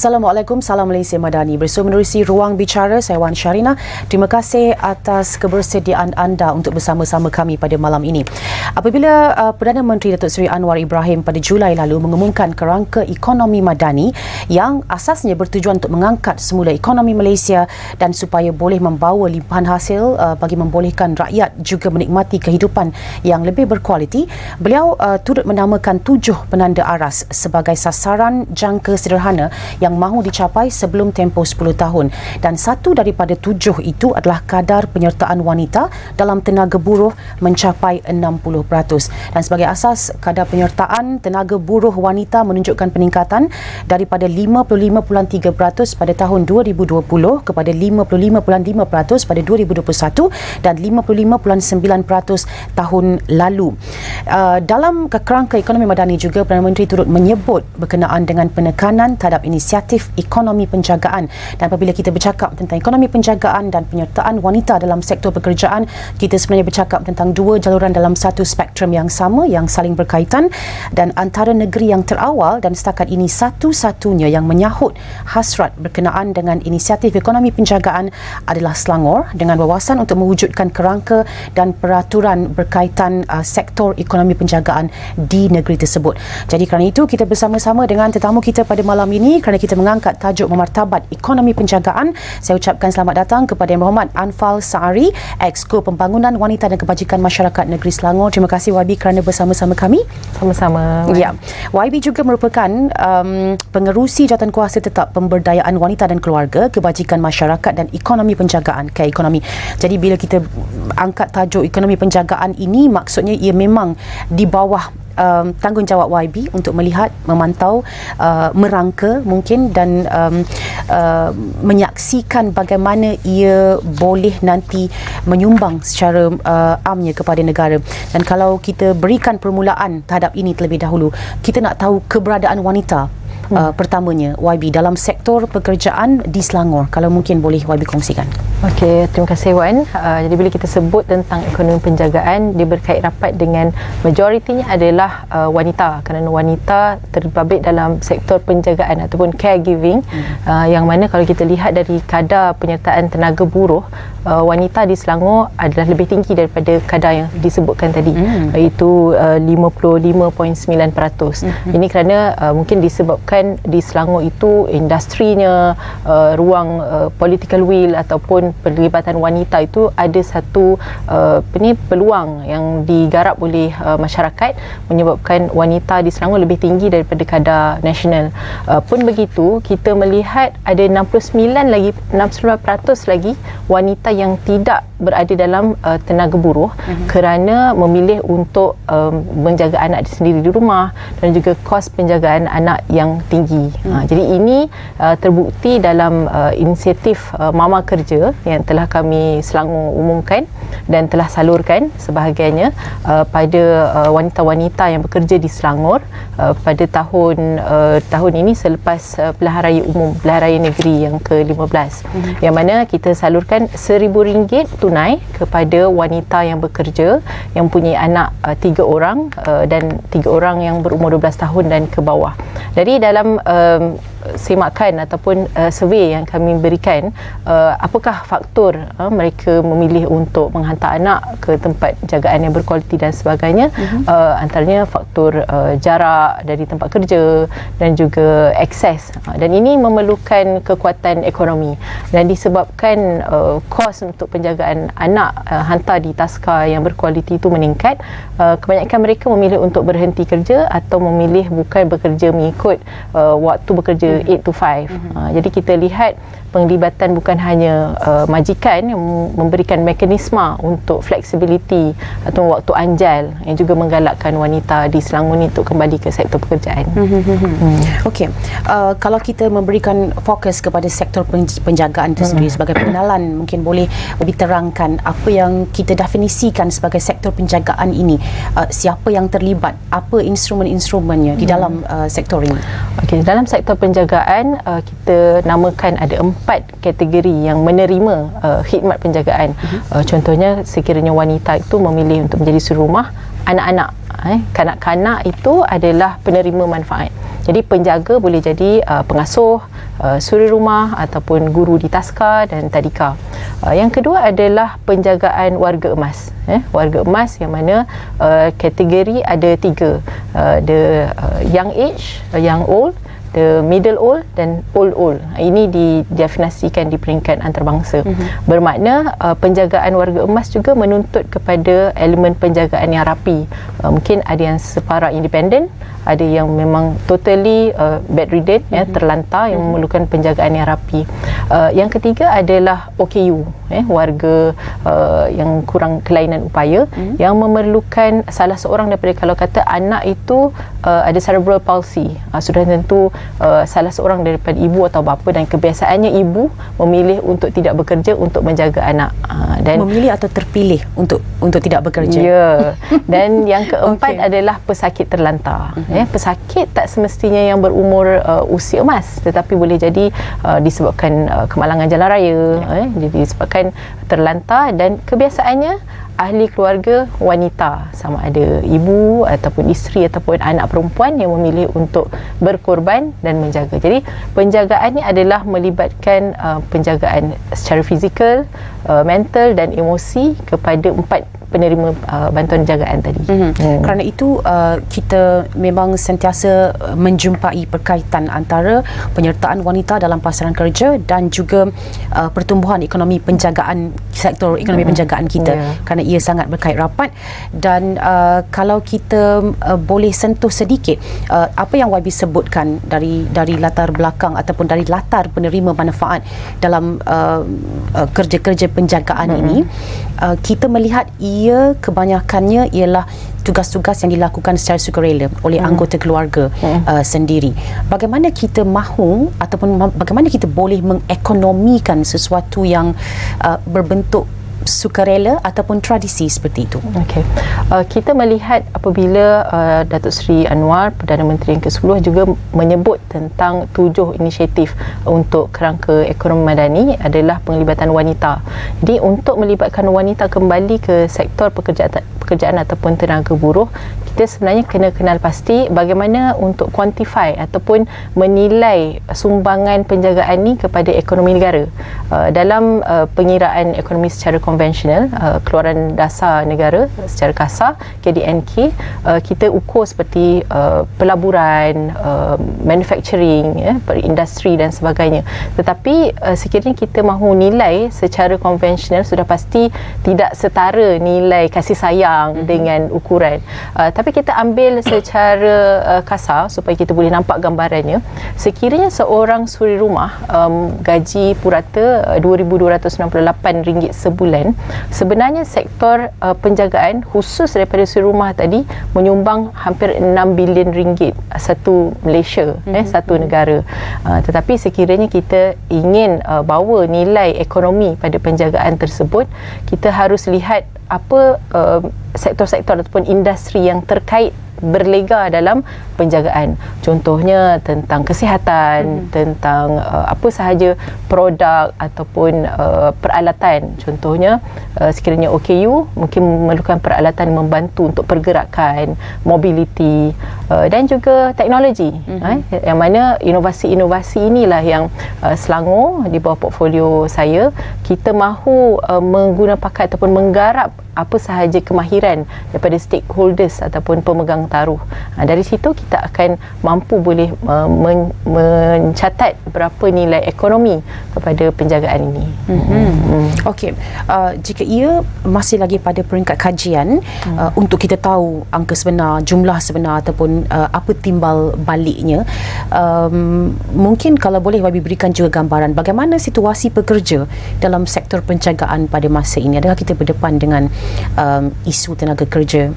Assalamualaikum, Salam Malaysia Madani. Bersama menerusi Ruang Bicara, saya Wan Syarina. Terima kasih atas kebersediaan anda untuk bersama-sama kami pada malam ini. Apabila Perdana Menteri Datuk Seri Anwar Ibrahim pada Julai lalu mengumumkan kerangka ekonomi madani yang asasnya bertujuan untuk mengangkat semula ekonomi Malaysia dan supaya boleh membawa limpahan hasil bagi membolehkan rakyat juga menikmati kehidupan yang lebih berkualiti, beliau turut menamakan 7 penanda aras sebagai sasaran jangka sederhana yang mahu dicapai sebelum tempoh 10 tahun, dan satu daripada 7 itu adalah kadar penyertaan wanita dalam tenaga buruh mencapai 60%, dan sebagai asas kadar penyertaan tenaga buruh wanita menunjukkan peningkatan daripada 55.3% pada tahun 2020 kepada 55.5% pada 2021 dan 55.9% tahun lalu. Dalam kerangka ekonomi madani juga Perdana Menteri turut menyebut berkenaan dengan penekanan terhadap inisiatif ekonomi penjagaan, dan apabila kita bercakap tentang ekonomi penjagaan dan penyertaan wanita dalam sektor pekerjaan, kita sebenarnya bercakap tentang dua jaluran dalam satu spektrum yang sama yang saling berkaitan, dan antara negeri yang terawal dan setakat ini satu-satunya yang menyahut hasrat berkenaan dengan inisiatif ekonomi penjagaan adalah Selangor, dengan wawasan untuk mewujudkan kerangka dan peraturan berkaitan sektor ekonomi penjagaan di negeri tersebut. Jadi kerana itu kita bersama-sama dengan tetamu kita pada malam ini kerana kita mengangkat tajuk memartabat ekonomi penjagaan. Saya ucapkan selamat datang kepada Yang Berhormat Anfal Saari, Exco Pembangunan Wanita dan Kebajikan Masyarakat Negeri Selangor. Terima kasih YB kerana bersama-sama kami. Sama-sama. Ya, YB juga merupakan pengerusi Jawatankuasa Tetap Pemberdayaan Wanita dan Keluarga, Kebajikan Masyarakat dan Ekonomi Penjagaan, K-Ekonomi. Jadi bila kita angkat tajuk ekonomi penjagaan ini, maksudnya ia memang di bawah tanggungjawab YB untuk melihat, memantau, merangka mungkin dan menyaksikan bagaimana ia boleh nanti menyumbang secara amnya kepada negara. Dan kalau kita berikan permulaan terhadap ini terlebih dahulu, kita nak tahu keberadaan wanita pertamanya YB dalam sektor pekerjaan di Selangor. Kalau mungkin boleh YB kongsikan. Okey, terima kasih Wan. Jadi bila kita sebut tentang ekonomi penjagaan, dia berkait rapat dengan majoritinya adalah wanita, kerana wanita terbabit dalam sektor penjagaan ataupun caregiving, yang mana kalau kita lihat dari kadar penyertaan tenaga buruh, wanita di Selangor adalah lebih tinggi daripada kadar yang disebutkan tadi, iaitu 55.9%. Ini kerana mungkin disebabkan di Selangor itu industrinya, ruang political will ataupun perlibatan wanita itu ada satu peluang yang digarap oleh masyarakat, menyebabkan wanita di Selangor lebih tinggi daripada kadar nasional. Pun begitu, kita melihat ada 69% lagi wanita yang tidak berada dalam tenaga buruh kerana memilih untuk menjaga anak sendiri di rumah dan juga kos penjagaan anak yang tinggi. Jadi ini terbukti dalam inisiatif Mama Kerja yang telah kami Selangor umumkan dan telah salurkan sebahagiannya pada wanita-wanita yang bekerja di Selangor pada tahun ini selepas pilihan raya umum, pilihan raya negeri yang ke-15, yang mana kita salurkan RM1,000 tunai kepada wanita yang bekerja yang punya anak 3 orang dan 3 orang yang berumur 12 tahun dan ke bawah. Jadi dalam semakan ataupun survey yang kami berikan, apakah faktor mereka memilih untuk menghantar anak ke tempat jagaan yang berkualiti dan sebagainya, antaranya faktor jarak dari tempat kerja dan juga akses, dan ini memerlukan kekuatan ekonomi, dan disebabkan kos untuk penjagaan anak hantar di taska yang berkualiti itu meningkat, kebanyakan mereka memilih untuk berhenti kerja atau memilih bukan bekerja mengikut waktu bekerja 8 to 5. Jadi kita lihat penglibatan bukan hanya majikan yang memberikan mekanisme untuk flexibility atau waktu anjal, yang juga menggalakkan wanita di Selangor ni untuk kembali ke sektor pekerjaan. Okey, kalau kita memberikan fokus kepada sektor penjagaan itu sendiri sebagai pengenalan, mungkin boleh lebih terangkan apa yang kita definisikan sebagai sektor penjagaan ini, siapa yang terlibat, apa instrumen-instrumennya di dalam sektor ini. Okey, dalam sektor penjagaan kita namakan ada 4 kategori yang menerima khidmat penjagaan. Contohnya sekiranya wanita itu memilih untuk menjadi suri rumah, anak-anak, kanak-kanak itu adalah penerima manfaat. Jadi penjaga boleh jadi pengasuh, suri rumah ataupun guru di taska dan tadika. Yang kedua adalah penjagaan warga emas. Warga emas yang mana kategori ada 3. The young age, young old, the middle old dan old. Ini didefinisikan di peringkat antarabangsa. Bermakna penjagaan warga emas juga menuntut kepada elemen penjagaan yang rapi. Mungkin ada yang separa independen, ada yang memang totally bedridden, terlantar, yang memerlukan penjagaan yang rapi. Yang ketiga adalah OKU, warga yang kurang kelainan upaya, yang memerlukan salah seorang daripada, kalau kata anak itu ada cerebral palsy, sudah tentu salah seorang daripada ibu atau bapa, dan kebiasaannya ibu memilih untuk tidak bekerja untuk menjaga anak, dan memilih atau terpilih untuk tidak bekerja. Ya. Dan yang keempat adalah pesakit terlantar. Pesakit tak semestinya yang berumur usia emas, tetapi boleh jadi disebabkan kemalangan jalan raya, jadi disebabkan terlantar, dan kebiasaannya ahli keluarga wanita, sama ada ibu ataupun isteri ataupun anak perempuan yang memilih untuk berkorban dan menjaga. Jadi penjagaan ini adalah melibatkan penjagaan secara fizikal, mental dan emosi kepada 4 penerima bantuan jagaan tadi. Kerana itu kita memang sentiasa menjumpai perkaitan antara penyertaan wanita dalam pasaran kerja dan juga pertumbuhan ekonomi penjagaan, sektor ekonomi penjagaan kita, kerana ia sangat berkait rapat. Dan kalau kita boleh sentuh sedikit apa yang YB sebutkan dari latar belakang ataupun dari latar penerima manfaat dalam kerja-kerja penjagaan ini, kita melihat ia kebanyakannya ialah tugas-tugas yang dilakukan secara sukarela oleh anggota keluarga sendiri. Bagaimana kita mahu ataupun bagaimana kita boleh mengekonomikan sesuatu yang berbentuk sukarela ataupun tradisi seperti itu? Okey. Kita melihat apabila Datuk Seri Anwar, Perdana Menteri yang ke-10, juga menyebut tentang 7 inisiatif untuk kerangka ekonomi madani adalah penglibatan wanita. Jadi untuk melibatkan wanita kembali ke sektor pekerjaan ataupun tenaga buruh, kita sebenarnya kena kenal pasti bagaimana untuk quantify ataupun menilai sumbangan penjagaan ni kepada ekonomi negara. Dalam pengiraan ekonomi secara konvensional, keluaran dasar negara secara kasar, KDNK, kita ukur seperti pelaburan, manufacturing, perindustri dan sebagainya. Tetapi sekiranya kita mahu nilai secara konvensional, sudah pasti tidak setara nilai kasih sayang dengan ukuran. Tapi kita ambil secara kasar supaya kita boleh nampak gambarannya. Sekiranya seorang suri rumah gaji purata RM2,268 sebulan, sebenarnya sektor penjagaan khusus daripada suri rumah tadi menyumbang hampir RM6 bilion satu Malaysia, satu negara. Tetapi sekiranya kita ingin bawa nilai ekonomi pada penjagaan tersebut, kita harus lihat apa sektor-sektor ataupun industri yang terkait berlega dalam penjagaan. Contohnya tentang kesihatan, tentang apa sahaja produk ataupun peralatan. Contohnya sekiranya OKU mungkin memerlukan peralatan membantu untuk pergerakan, mobility dan juga teknologi. Yang mana inovasi-inovasi inilah yang Selangor di bawah portfolio saya, kita mahu mengguna pakai ataupun menggarap apa sahaja kemahiran daripada stakeholders ataupun pemegang taruh. Dari situ kita akan mampu boleh mencatat berapa nilai ekonomi kepada penjagaan ini. Okey, jika ia masih lagi pada peringkat kajian, untuk kita tahu angka sebenar, jumlah sebenar ataupun apa timbal baliknya, mungkin kalau boleh YB berikan juga gambaran bagaimana situasi pekerja dalam sektor penjagaan pada masa ini. Adakah kita berdepan dengan isu tenaga kerja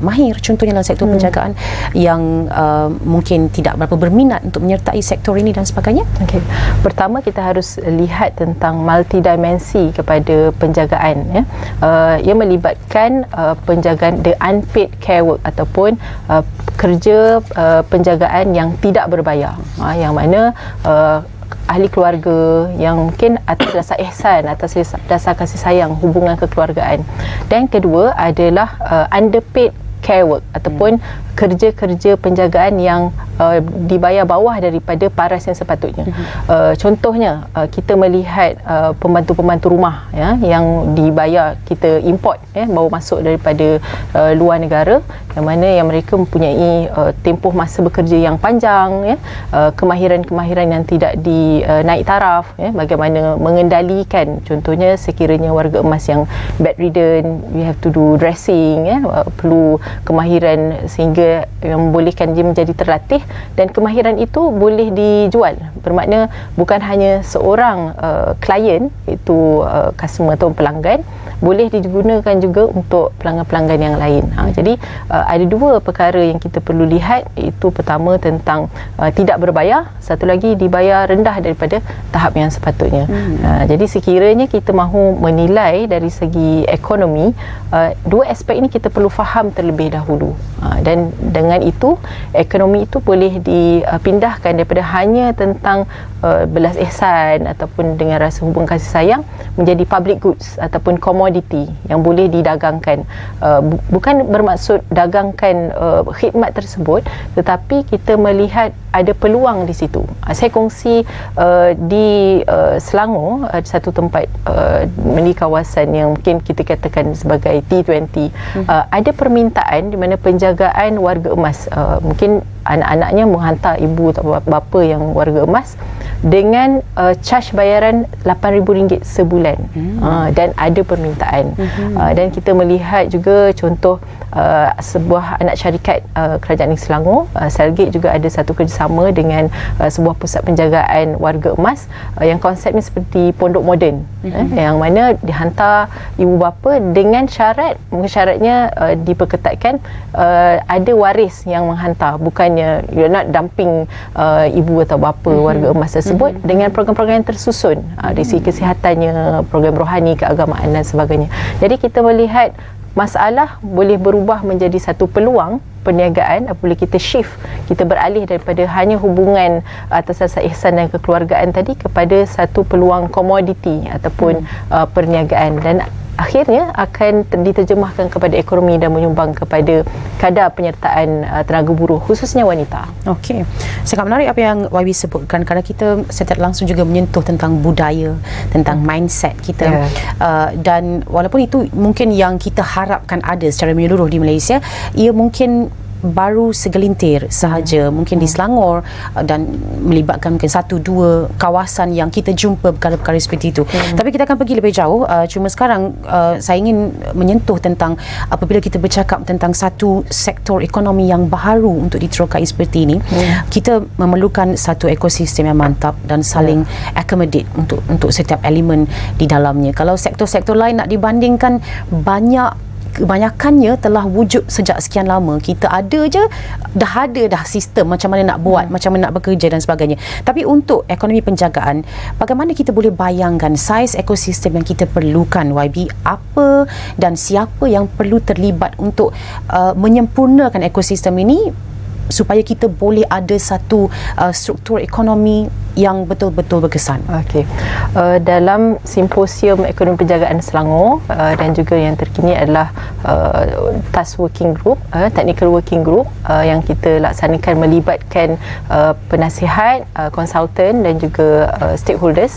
mahir, contohnya dalam sektor penjagaan, yang mungkin tidak berapa berminat untuk menyertai sektor ini dan sebagainya? Okay. Pertama, kita harus lihat tentang multidimensi kepada penjagaan. Ia melibatkan penjagaan the unpaid care work ataupun kerja penjagaan yang tidak berbayar, yang mana ahli keluarga yang mungkin atas dasar ihsan, atas dasar kasih sayang, hubungan kekeluargaan. Dan kedua adalah underpaid care work ataupun kerja-kerja penjagaan yang dibayar bawah daripada paras yang sepatutnya. Contohnya kita melihat pembantu-pembantu rumah ya yang dibayar, kita import bawa masuk daripada luar negara, yang mana yang mereka mempunyai tempoh masa bekerja yang panjang ya, kemahiran-kemahiran yang tidak dinaik taraf ya, bagaimana mengendalikan, contohnya sekiranya warga emas yang bedridden, we have to do dressing ya, perlu kemahiran sehingga membolehkan dia menjadi terlatih, dan kemahiran itu boleh dijual, bermakna bukan hanya seorang klien, iaitu customer atau pelanggan, boleh digunakan juga untuk pelanggan-pelanggan yang lain. Jadi ada dua perkara yang kita perlu lihat, iaitu pertama tentang tidak berbayar, satu lagi dibayar rendah daripada tahap yang sepatutnya. Jadi sekiranya kita mahu menilai dari segi ekonomi, dua aspek ini kita perlu faham terlebih dahulu, dan dengan itu ekonomi itu boleh dipindahkan daripada hanya tentang belas ihsan ataupun dengan rasa hubung kasih sayang menjadi public goods ataupun komoditi yang boleh didagangkan. Bukan bermaksud dagangkan khidmat tersebut, tetapi kita melihat ada peluang di situ. Saya kongsi di Selangor, satu tempat di kawasan yang mungkin kita katakan sebagai T20, ada permintaan di mana penjagaan warga emas, mungkin anak-anaknya menghantar ibu atau bapa yang warga emas dengan charge bayaran RM8,000 sebulan, dan ada permintaan. Dan kita melihat juga contoh sebuah anak syarikat kerajaan negeri Selangor, Selgate, juga ada satu kerjasama dengan sebuah pusat penjagaan warga emas yang konsepnya seperti pondok moden, yang mana dihantar ibu bapa dengan syaratnya diperketatkan ada waris yang menghantar, bukannya you're not dumping ibu atau bapa warga emas tersebut, dengan program-program yang tersusun dari segi kesihatannya, program rohani, keagamaan dan sebagainya. Jadi kita melihat masalah boleh berubah menjadi satu peluang perniagaan apabila kita shift, kita beralih daripada hanya hubungan atas asas ihsan dan kekeluargaan tadi kepada satu peluang komoditi ataupun perniagaan, dan akhirnya akan diterjemahkan kepada ekonomi dan menyumbang kepada kadar penyertaan tenaga buruh, khususnya wanita. Okey, sangat menarik apa yang YB sebutkan, kerana kita secara langsung juga menyentuh tentang budaya, tentang mindset kita, dan walaupun itu mungkin yang kita harapkan ada secara menyeluruh di Malaysia, ia mungkin baru segelintir sahaja, mungkin di Selangor, dan melibatkan mungkin satu dua kawasan yang kita jumpa perkara-perkara seperti itu. Tapi kita akan pergi lebih jauh. Cuma sekarang saya ingin menyentuh tentang apabila kita bercakap tentang satu sektor ekonomi yang baru untuk diterokai seperti ini, kita memerlukan satu ekosistem yang mantap dan saling accommodate untuk setiap elemen di dalamnya. Kalau sektor-sektor lain nak dibandingkan, kebanyakannya telah wujud sejak sekian lama. Kita ada dah sistem macam mana nak buat, macam mana nak bekerja dan sebagainya. Tapi untuk ekonomi penjagaan, bagaimana kita boleh bayangkan saiz ekosistem yang kita perlukan, YB? Apa dan siapa yang perlu terlibat untuk menyempurnakan ekosistem ini supaya kita boleh ada satu struktur ekonomi yang betul-betul berkesan? Okey. Dalam Simposium Ekonomi Penjagaan Selangor, dan juga yang terkini adalah Task Working Group, Technical Working Group yang kita laksanakan melibatkan penasihat, konsultan dan juga stakeholders,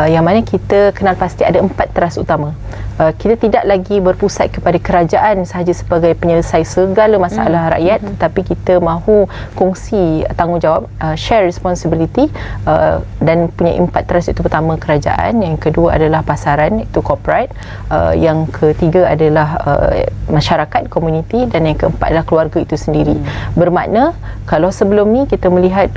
yang mana kita kenal pasti ada 4 teras utama. Kita tidak lagi berpusat kepada kerajaan sahaja sebagai penyelesai segala masalah rakyat, tetapi kita mahu kongsi tanggungjawab, share responsibility, dan punya 4 teras. Itu pertama kerajaan, yang kedua adalah pasaran, itu corporate, yang ketiga adalah masyarakat, community, dan yang keempat adalah keluarga itu sendiri. Bermakna kalau sebelum ni kita melihat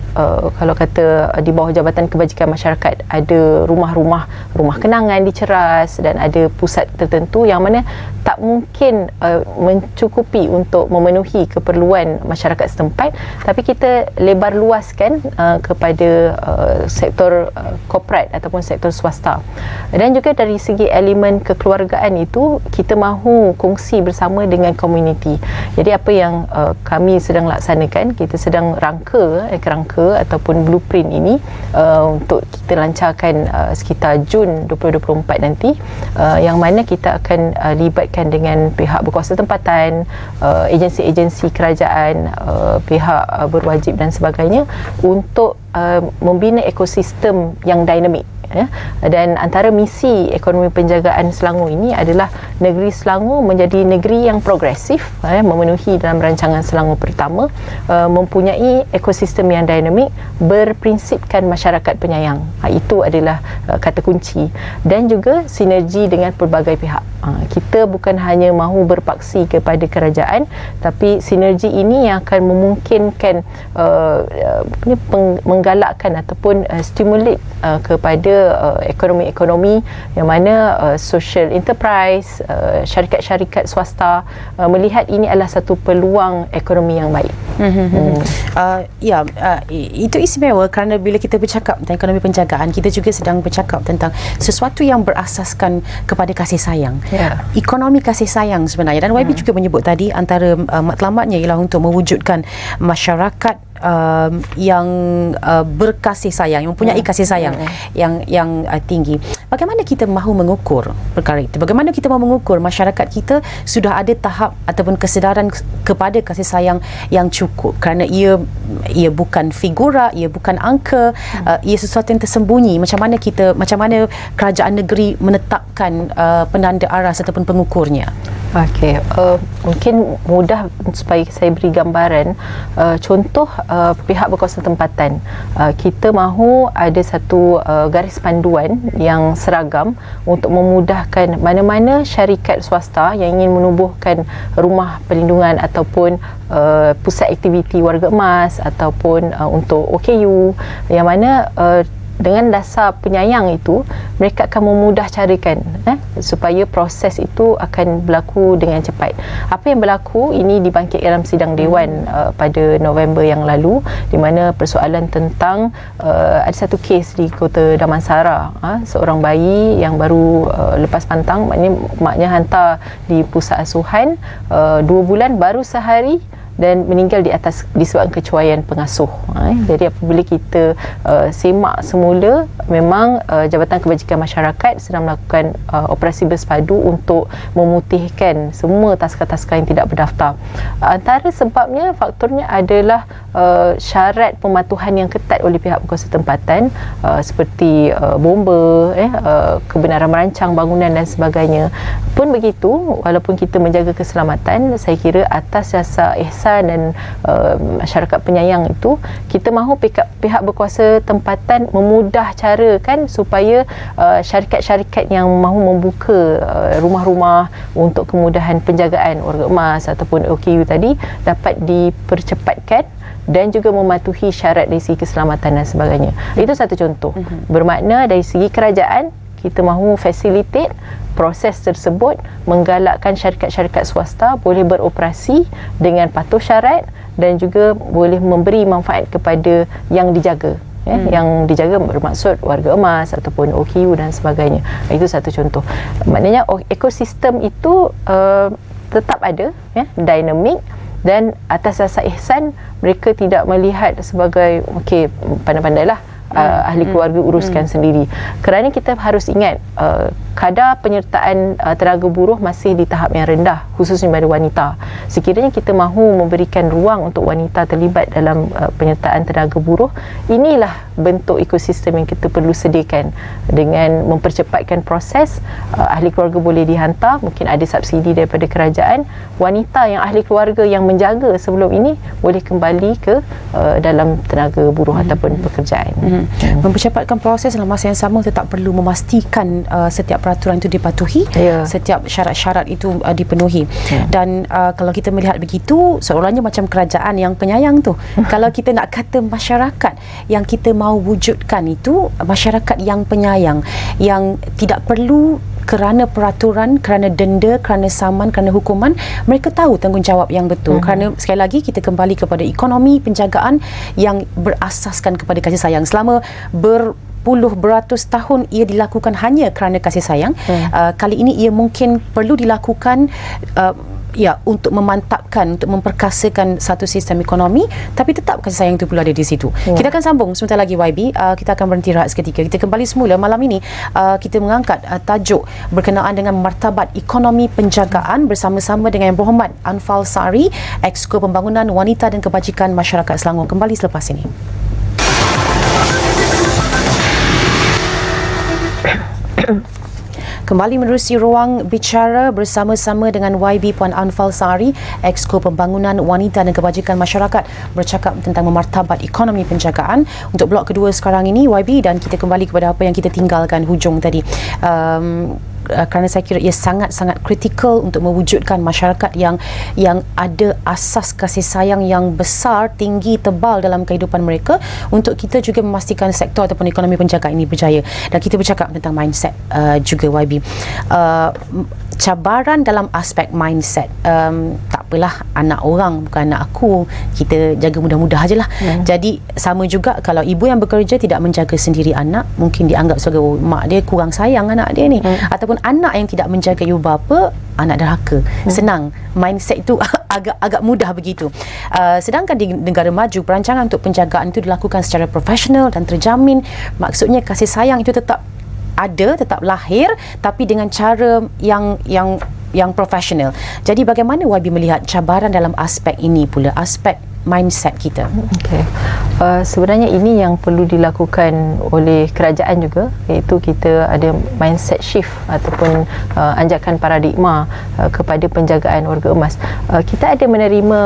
kalau kata di bawah Jabatan Kebajikan Masyarakat ada rumah kenangan di Ceras, dan ada pusat tertentu yang mana tak mungkin mencukupi untuk memenuhi keperluan masyarakat setempat. private, tapi kita lebar luaskan kepada sektor korporat ataupun sektor swasta. Dan juga dari segi elemen kekeluargaan itu, kita mahu kongsi bersama dengan komuniti. Jadi apa yang kami sedang laksanakan, kita sedang kerangka ataupun blueprint ini untuk kita lancarkan sekitar Jun 2024 nanti, yang mana kita akan libatkan dengan pihak berkuasa tempatan, agensi-agensi kerajaan, pihak berwajib dan sebagainya untuk membina ekosistem yang dinamik. Dan antara misi ekonomi penjagaan Selangor ini adalah negeri Selangor menjadi negeri yang progresif, memenuhi dalam rancangan Selangor pertama, mempunyai ekosistem yang dinamik, berprinsipkan masyarakat penyayang. Itu adalah kata kunci, dan juga sinergi dengan pelbagai pihak. Kita bukan hanya mahu berpaksi kepada kerajaan, tapi sinergi ini yang akan memungkinkan menggalakkan ataupun stimulate kepada ekonomi-ekonomi yang mana social enterprise, syarikat-syarikat swasta melihat ini adalah satu peluang ekonomi yang baik. Itu istimewa kerana bila kita bercakap tentang ekonomi penjagaan, kita juga sedang bercakap tentang sesuatu yang berasaskan kepada kasih sayang. Ekonomi kasih sayang sebenarnya, dan YB juga menyebut tadi antara matlamatnya ialah untuk mewujudkan masyarakat yang berkasih sayang, yang mempunyai kasih sayang yang tinggi. Bagaimana kita mahu mengukur perkara itu? Bagaimana kita mahu mengukur masyarakat kita sudah ada tahap ataupun kesedaran kepada kasih sayang yang cukup? Kerana ia bukan figura, ia bukan angka, ia sesuatu yang tersembunyi. Macam mana kerajaan negeri menetapkan penanda aras ataupun pengukurnya? Okey, mungkin mudah supaya saya beri gambaran. Contoh pihak berkuasa tempatan, kita mahu ada satu garis panduan yang seragam untuk memudahkan mana-mana syarikat swasta yang ingin menubuhkan rumah perlindungan ataupun pusat aktiviti warga emas ataupun untuk OKU, yang mana dengan dasar penyayang itu, mereka akan memudah carakan supaya proses itu akan berlaku dengan cepat. Apa yang berlaku ini dibangkit dalam sidang Dewan pada November yang lalu, di mana persoalan tentang ada satu kes di Kota Damansara, seorang bayi yang baru lepas pantang, maknya hantar di pusat asuhan 2 bulan, baru sehari dan meninggal disebabkan kecuaian pengasuh. Jadi apabila kita semak semula, memang Jabatan Kebajikan Masyarakat sedang melakukan operasi bersepadu untuk memutihkan semua taska-taska yang tidak berdaftar. Antara sebabnya, faktornya adalah syarat pematuhan yang ketat oleh pihak berkuasa tempatan, seperti bomba, kebenaran merancang bangunan dan sebagainya. Pun begitu, walaupun kita menjaga keselamatan, saya kira atas dasar ihsan dan masyarakat penyayang itu, kita mahu pihak berkuasa tempatan memudah carakan supaya syarikat-syarikat yang mahu membuka rumah-rumah untuk kemudahan penjagaan warga emas ataupun OKU tadi dapat dipercepatkan dan juga mematuhi syarat dari segi keselamatan dan sebagainya. Itu satu contoh. Bermakna dari segi kerajaan, kita mahu facilitate proses tersebut, menggalakkan syarikat-syarikat swasta boleh beroperasi dengan patuh syarat dan juga boleh memberi manfaat kepada yang dijaga. Yang dijaga bermaksud warga emas ataupun OKU dan sebagainya. Itu satu contoh. Maknanya ekosistem itu tetap ada, dinamik, dan atas dasar ihsan, mereka tidak melihat sebagai okey, pandai-pandailah ahli keluarga uruskan sendiri. Kerana kita harus ingat kadar penyertaan tenaga buruh masih di tahap yang rendah, khususnya pada wanita. Sekiranya kita mahu memberikan ruang untuk wanita terlibat dalam penyertaan tenaga buruh, inilah bentuk ekosistem yang kita perlu sediakan. Dengan mempercepatkan proses, ahli keluarga boleh dihantar, mungkin ada subsidi daripada kerajaan, wanita yang ahli keluarga yang menjaga sebelum ini boleh kembali ke dalam tenaga buruh ataupun pekerjaan. Mempercepatkan proses dalam masa yang sama tetap perlu memastikan setiap peraturan itu dipatuhi, setiap syarat-syarat itu dipenuhi. Dan kalau kita melihat begitu, seolahnya macam kerajaan yang penyayang tu. Kalau kita nak kata masyarakat yang kita mahu wujudkan itu masyarakat yang penyayang, yang tidak perlu kerana peraturan, kerana denda, kerana saman, kerana hukuman, mereka tahu tanggungjawab yang betul. Kerana sekali lagi kita kembali kepada ekonomi penjagaan yang berasaskan kepada kasih sayang. Selama beratus tahun ia dilakukan hanya kerana kasih sayang. Kali ini ia mungkin perlu dilakukan untuk memantapkan, untuk memperkasakan satu sistem ekonomi, tapi tetap kasih sayang itu perlu ada di situ. Kita akan sambung sebentar lagi, YB. Kita akan berhenti rehat seketika. Kita kembali semula malam ini. Kita mengangkat tajuk berkenaan dengan martabat ekonomi penjagaan bersama-sama dengan Yang Berhormat Anfal Sari, Exco Pembangunan Wanita dan Kebajikan Masyarakat Selangor. Kembali selepas ini. Kembali menerusi ruang bicara bersama-sama dengan YB Puan Anfal Sari, Exco Pembangunan Wanita dan Kebajikan Masyarakat, bercakap tentang memartabat ekonomi penjagaan. Untuk blok kedua sekarang ini, YB, dan kita kembali kepada apa yang kita tinggalkan hujung tadi. Kerana saya kira ia sangat-sangat kritikal untuk mewujudkan masyarakat yang ada asas kasih sayang yang besar, tinggi, tebal dalam kehidupan mereka, untuk kita juga memastikan sektor ataupun ekonomi penjagaan ini berjaya. Dan kita bercakap tentang mindset juga, YB. Cabaran dalam aspek mindset, tak apalah, anak orang bukan anak aku, kita jaga mudah-mudah ajalah. Jadi sama juga kalau ibu yang bekerja tidak menjaga sendiri anak, mungkin dianggap sebagai mak dia kurang sayang anak dia ni. Ataupun anak yang tidak menjaga ibu bapa, anak derhaka. Senang, mindset itu agak mudah begitu. Sedangkan di negara maju, perancangan untuk penjagaan itu dilakukan secara profesional dan terjamin. Maksudnya kasih sayang itu tetap ada, tetap lahir, tapi dengan cara yang profesional. Jadi bagaimana YB melihat cabaran dalam aspek ini pula, aspek mindset kita? Sebenarnya ini yang perlu dilakukan oleh kerajaan juga, iaitu kita ada mindset shift ataupun anjakan paradigma kepada penjagaan warga emas. Kita ada menerima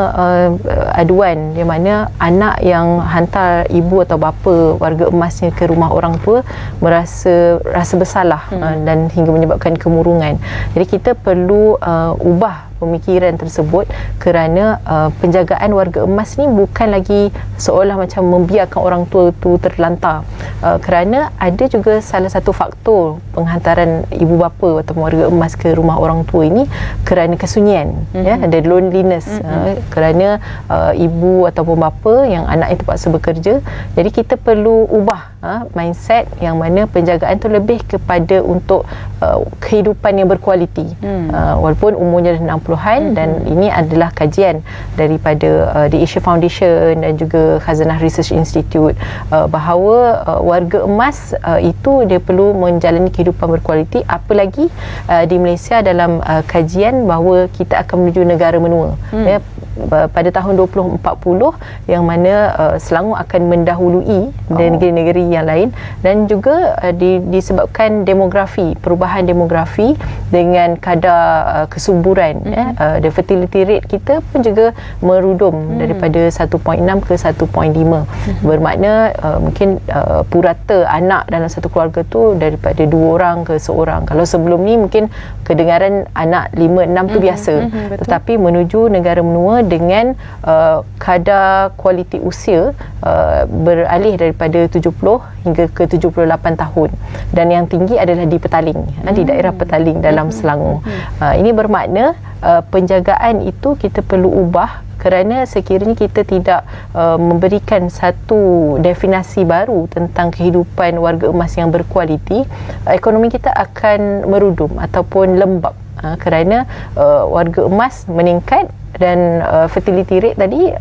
aduan di mana anak yang hantar ibu atau bapa warga emasnya ke rumah orang tua rasa bersalah dan hingga menyebabkan kemurungan. Jadi kita perlu ubah pemikiran tersebut, kerana penjagaan warga emas ni bukan lagi seolah macam membiarkan orang tua tu terlantar, kerana ada juga salah satu faktor penghantaran ibu bapa atau warga emas ke rumah orang tua ini kerana kesunyian, ada loneliness, kerana ibu ataupun bapa yang anaknya terpaksa bekerja. Jadi kita perlu ubah mindset yang mana penjagaan tu lebih kepada untuk kehidupan yang berkualiti, walaupun umurnya dah 60-an, dan ini adalah kajian daripada The Asia Foundation dan juga Khazanah Research Institute, bahawa warga emas itu dia perlu menjalani kehidupan berkualiti. Apalagi di Malaysia dalam kajian bahawa kita akan menuju negara menua pada tahun 2040, yang mana Selangor akan mendahului negeri-negeri yang lain, dan juga disebabkan perubahan demografi dengan kadar kesuburan, the fertility rate kita pun juga merudum daripada 1.6 ke 1.5. Bermakna mungkin purata anak dalam satu keluarga tu daripada 2 orang ke 1 orang. Kalau sebelum ni mungkin kedengaran anak 5-6 tu biasa, tetapi menuju negara menua dengan kadar kualiti usia beralih daripada 70 hingga ke 78 tahun, dan yang tinggi adalah di Petaling, di daerah Petaling dalam Selangor. Ini bermakna penjagaan itu kita perlu ubah, kerana sekiranya kita tidak memberikan satu definisi baru tentang kehidupan warga emas yang berkualiti, ekonomi kita akan merudum ataupun lembab, kerana warga emas meningkat dan fertility rate tadi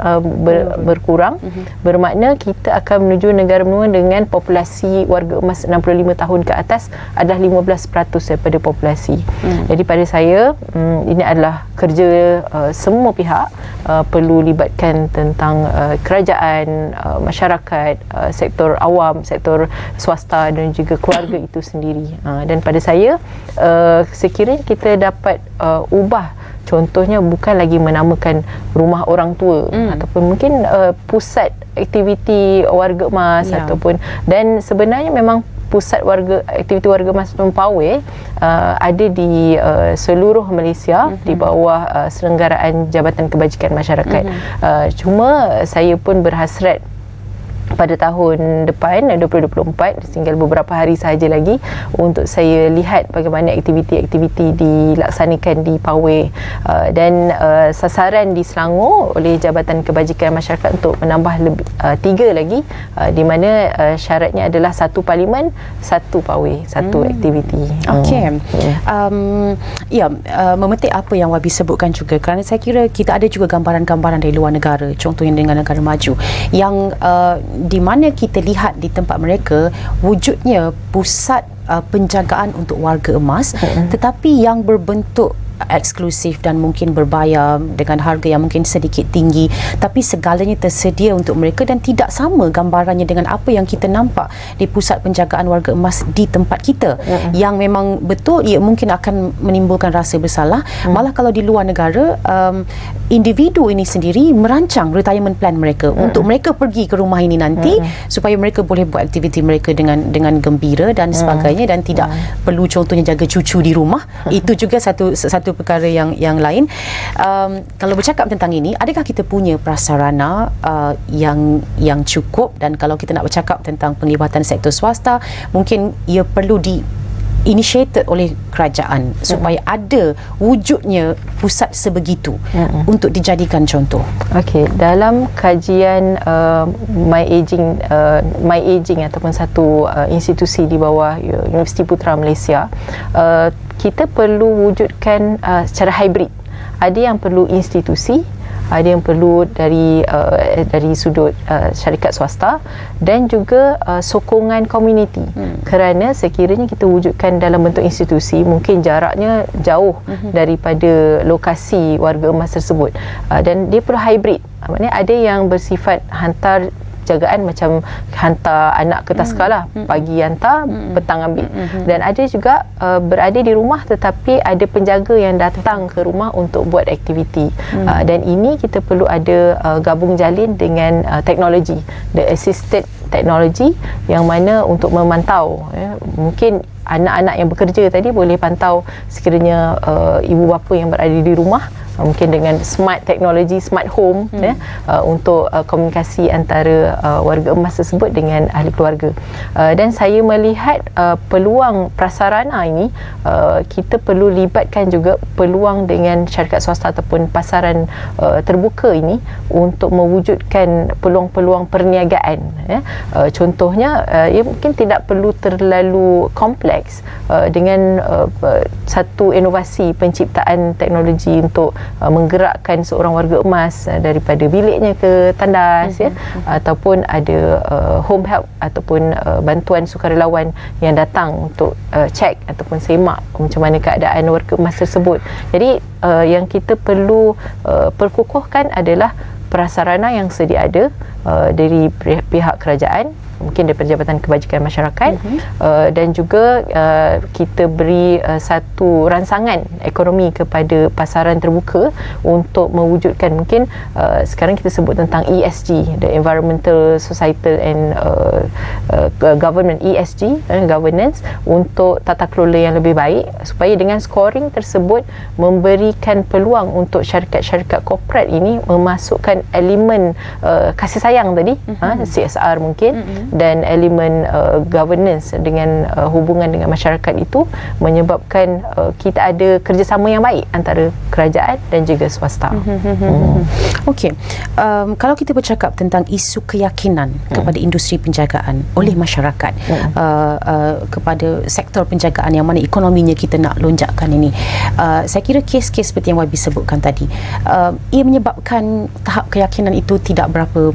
berkurang. Bermakna kita akan menuju negara menua dengan populasi warga emas 65 tahun ke atas adalah 15% daripada populasi. Jadi pada saya ini adalah kerja semua pihak, perlu libatkan tentang kerajaan, masyarakat, sektor awam, sektor swasta dan juga keluarga itu sendiri. Dan pada saya sekiranya kita dapat ubah, contohnya bukan lagi menamakan rumah orang tua, ataupun mungkin pusat aktiviti warga emas, ataupun, dan sebenarnya memang pusat aktiviti warga emas Mempawai ada di seluruh Malaysia di bawah selenggaraan Jabatan Kebajikan Masyarakat. Cuma saya pun berhasrat pada tahun depan 2024, tinggal beberapa hari sahaja lagi untuk saya lihat bagaimana aktiviti-aktiviti dilaksanakan di Parway, dan sasaran di Selangor oleh Jabatan Kebajikan Masyarakat untuk menambah 3 lagi, di mana syaratnya adalah 1 parlimen, 1 Parway, 1 aktiviti. Okey. Memetik apa yang Wabi sebutkan juga, kerana saya kira kita ada juga gambaran-gambaran dari luar negara, contohnya dengan negara maju yang di mana kita lihat di tempat mereka wujudnya pusat penjagaan untuk warga emas, tetapi yang berbentuk eksklusif dan mungkin berbayar dengan harga yang mungkin sedikit tinggi, tapi segalanya tersedia untuk mereka dan tidak sama gambarannya dengan apa yang kita nampak di pusat penjagaan warga emas di tempat kita, yang memang betul ia mungkin akan menimbulkan rasa bersalah. Malah kalau di luar negara, individu ini sendiri merancang retirement plan mereka untuk mereka pergi ke rumah ini nanti supaya mereka boleh buat aktiviti mereka dengan gembira dan sebagainya, dan tidak perlu contohnya jaga cucu di rumah. Itu juga satu perkara yang lain. Kalau bercakap tentang ini, adakah kita punya prasarana yang cukup? Dan kalau kita nak bercakap tentang penglibatan sektor swasta, mungkin ia perlu initiated oleh kerajaan supaya ada wujudnya pusat sebegitu untuk dijadikan contoh. Okey, dalam kajian My Aging ataupun satu institusi di bawah Universiti Putra Malaysia, kita perlu wujudkan secara hybrid. Ada yang perlu institusi, ada yang perlu dari sudut syarikat swasta, dan juga sokongan komuniti. Kerana sekiranya kita wujudkan dalam bentuk institusi, mungkin jaraknya jauh daripada lokasi warga emas tersebut, dan dia perlu hybrid. Maknanya ada yang bersifat hantar jagaan, macam hantar anak ke taska lah, pagi hantar, petang ambil. Dan ada juga berada di rumah tetapi ada penjaga yang datang ke rumah untuk buat aktiviti. Dan ini kita perlu ada gabung jalin dengan teknologi, the assisted technology, yang mana untuk memantau, mungkin anak-anak yang bekerja tadi boleh pantau sekiranya ibu bapa yang berada di rumah, mungkin dengan smart teknologi, smart home, untuk komunikasi antara warga emas tersebut dengan ahli keluarga. Dan saya melihat peluang prasarana ini, kita perlu libatkan juga peluang dengan syarikat swasta ataupun pasaran terbuka ini untuk mewujudkan peluang-peluang perniagaan. Contohnya, ia mungkin tidak perlu terlalu kompleks, dengan satu inovasi penciptaan teknologi untuk menggerakkan seorang warga emas daripada biliknya ke tandas, ataupun ada home help ataupun bantuan sukarelawan yang datang untuk cek ataupun semak macam mana keadaan warga emas tersebut. Jadi yang kita perlu perkukuhkan adalah prasarana yang sedia ada dari pihak kerajaan, mungkin daripada Jabatan Kebajikan Masyarakat, dan juga kita beri satu ransangan ekonomi kepada pasaran terbuka untuk mewujudkan, mungkin sekarang kita sebut tentang ESG, the Environmental, Societal and Government, ESG, governance, untuk tata kelola yang lebih baik, supaya dengan scoring tersebut memberikan peluang untuk syarikat-syarikat korporat ini memasukkan elemen kasih sayang tadi, CSR mungkin, dan elemen governance dengan hubungan dengan masyarakat, itu menyebabkan kita ada kerjasama yang baik antara kerajaan dan juga swasta. Okey, kalau kita bercakap tentang isu keyakinan kepada industri penjagaan oleh masyarakat, kepada sektor penjagaan yang mana ekonominya kita nak lonjakkan ini, saya kira kes-kes seperti yang Wabi sebutkan tadi, ia menyebabkan tahap keyakinan itu tidak berapa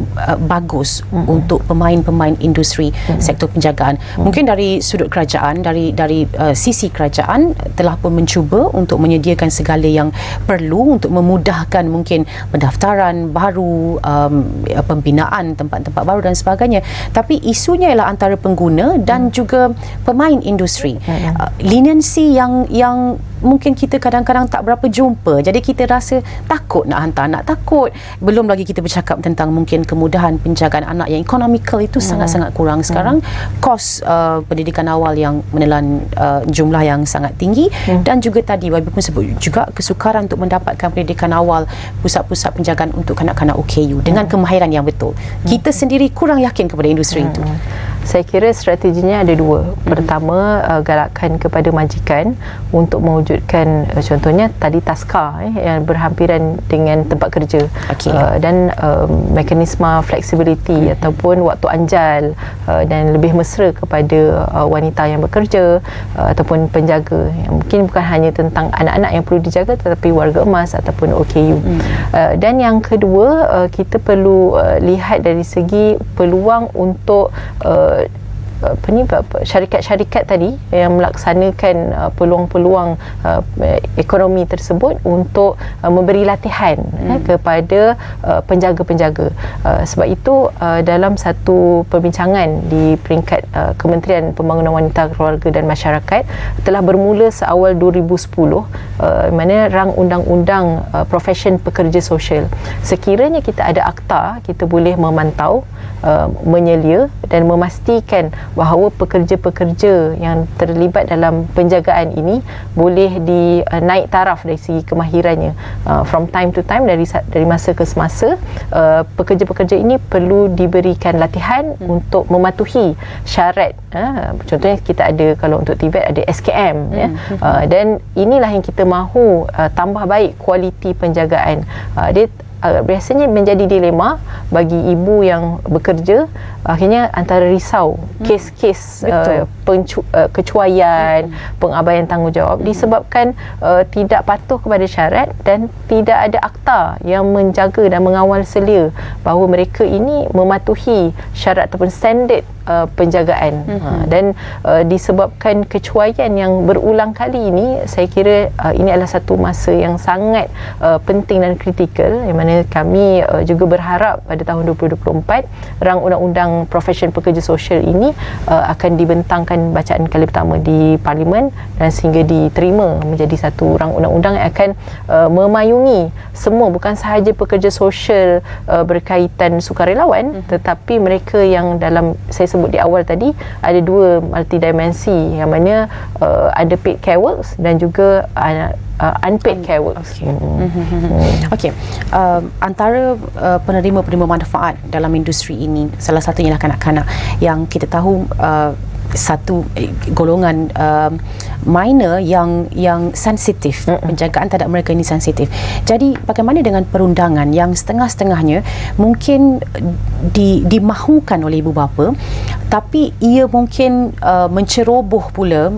bagus untuk pemain-pemain industri sektor penjagaan. Mungkin dari sudut kerajaan, dari sisi kerajaan telah pun mencuba untuk menyediakan segala yang perlu untuk memudahkan mungkin pendaftaran baru, pembinaan tempat-tempat baru dan sebagainya. Tapi isunya ialah antara pengguna dan juga pemain industri. Leniency yang mungkin kita kadang-kadang tak berapa jumpa, jadi kita rasa takut nak hantar anak, takut. Belum lagi kita bercakap tentang mungkin kemudahan penjagaan anak yang economical itu sangat-sangat kurang sekarang. Kos pendidikan awal yang menelan jumlah yang sangat tinggi, dan juga tadi Wabi pun sebut juga kesukaran untuk mendapatkan pendidikan awal, pusat-pusat penjagaan untuk kanak-kanak OKU dengan kemahiran yang betul. Kita sendiri kurang yakin kepada industri itu. Saya kira strateginya ada dua. Pertama, galakkan kepada majikan untuk mewujudkan contohnya tadi taska yang berhampiran dengan tempat kerja, dan mekanisme flexibility ataupun waktu anjal dan lebih mesra kepada wanita yang bekerja ataupun penjaga. Mungkin bukan hanya tentang anak-anak yang perlu dijaga, tetapi warga emas ataupun OKU. Dan yang kedua, kita perlu lihat dari segi peluang untuk syarikat-syarikat tadi yang melaksanakan peluang-peluang ekonomi tersebut untuk memberi latihan kepada penjaga-penjaga. Sebab itu dalam satu perbincangan di peringkat Kementerian Pembangunan Wanita, Keluarga dan Masyarakat telah bermula seawal 2010, mana rang undang-undang profession pekerja sosial. Sekiranya kita ada akta, kita boleh memantau, menyelia dan memastikan bahawa pekerja-pekerja yang terlibat dalam penjagaan ini boleh dinaik taraf dari segi kemahirannya. From time to time, dari masa ke semasa, pekerja-pekerja ini perlu diberikan latihan untuk mematuhi syarat. Contohnya kita ada, kalau untuk TVET ada SKM, dan inilah yang kita mahu tambah baik kualiti penjagaan. Dia biasanya menjadi dilema bagi ibu yang bekerja, akhirnya antara risau kes-kes kecuaian, pengabaian tanggungjawab disebabkan tidak patuh kepada syarat dan tidak ada akta yang menjaga dan mengawal selia bahawa mereka ini mematuhi syarat ataupun standard penjagaan. Dan disebabkan kecuaian yang berulang kali ini, saya kira ini adalah satu masa yang sangat penting dan kritikal, yang mana kami juga berharap pada tahun 2024 rang undang-undang profession pekerja sosial ini akan dibentangkan bacaan kali pertama di Parlimen dan sehingga diterima menjadi satu rang undang-undang yang akan memayungi semua, bukan sahaja pekerja sosial berkaitan sukarelawan, tetapi mereka yang dalam, saya sebut di awal tadi, ada dua multidimensi, yang mana ada paid care works dan juga unpaid care works. Okey. Antara penerima-penerima manfaat dalam industri ini, salah satunya adalah kanak-kanak yang kita tahu satu golongan minor yang sensitif. Penjagaan terhadap mereka ini sensitif. Jadi bagaimana dengan perundangan yang setengah-setengahnya mungkin dimahukan oleh ibu bapa, tapi ia mungkin menceroboh pula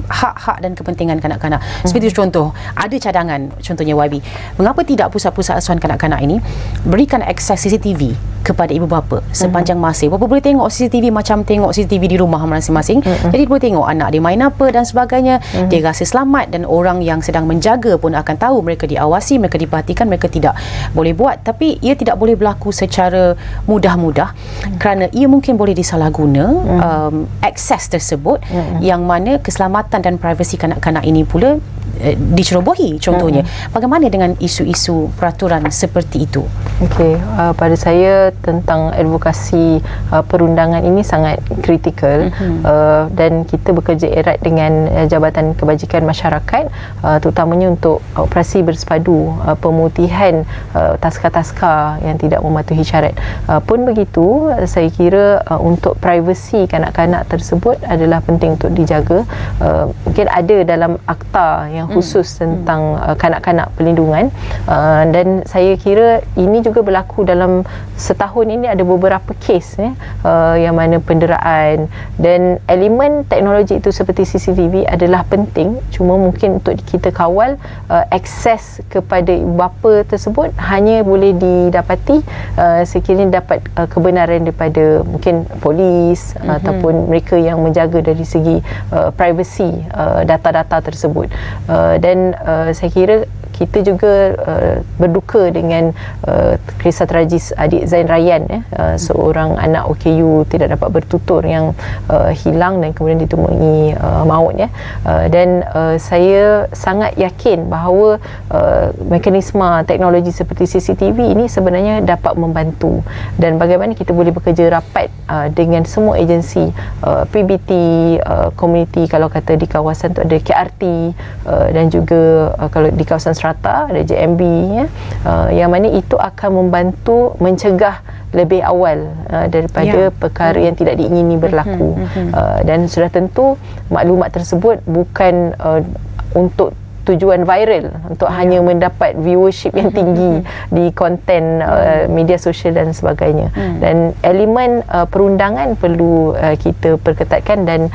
hak-hak dan kepentingan kanak-kanak. Seperti contoh, ada cadangan, contohnya YB, mengapa tidak pusat-pusat asuhan kanak-kanak ini berikan akses CCTV kepada ibu bapa sepanjang masa. Bapa boleh tengok CCTV macam tengok CCTV di rumah masing-masing. Jadi boleh tengok anak dia main apa dan sebagainya. Dia rasa selamat, dan orang yang sedang menjaga pun akan tahu mereka diawasi, mereka diperhatikan, mereka tidak boleh buat. Tapi ia tidak boleh berlaku secara mudah-mudah kerana ia mungkin boleh disalahguna akses tersebut, yang mana keselamatan dan privasi kanak-kanak ini pula dicerobohi contohnya. Bagaimana dengan isu-isu peraturan seperti itu? Okey, pada saya tentang advokasi perundangan ini sangat kritikal, dan kita bekerja erat dengan Jabatan Kebajikan Masyarakat, terutamanya untuk operasi bersepadu pemutihan taska-taska yang tidak mematuhi syarat. Pun begitu, saya kira untuk privasi kanak-kanak tersebut adalah penting untuk dijaga. Mungkin ada dalam akta yang khusus tentang kanak-kanak perlindungan, dan saya kira ini juga berlaku dalam setahun ini. Ada beberapa kes yang mana penderaan, dan elemen teknologi itu seperti CCTV adalah penting, cuma mungkin untuk kita kawal akses kepada ibu bapa tersebut hanya boleh didapati sekiranya dapat kebenaran daripada mungkin polis ataupun mereka yang menjaga dari segi privasi data-data tersebut. Dan saya kira kita juga berduka dengan kisah tragis adik Zain Rayyan, seorang anak OKU tidak dapat bertutur yang hilang dan kemudian ditemui maut, dan saya sangat yakin bahawa mekanisme teknologi seperti CCTV ini sebenarnya dapat membantu, dan bagaimana kita boleh bekerja rapat dengan semua agensi, PBT, komuniti, kalau kata di kawasan tu ada KRT, dan juga kalau di kawasan Serata ada JMB, yang mana itu akan membantu mencegah lebih awal daripada perkara yang tidak diingini berlaku. Dan sudah tentu maklumat tersebut bukan untuk tujuan viral, untuk hanya mendapat viewership yang tinggi di konten media sosial dan sebagainya. Dan elemen perundangan perlu kita perketatkan, dan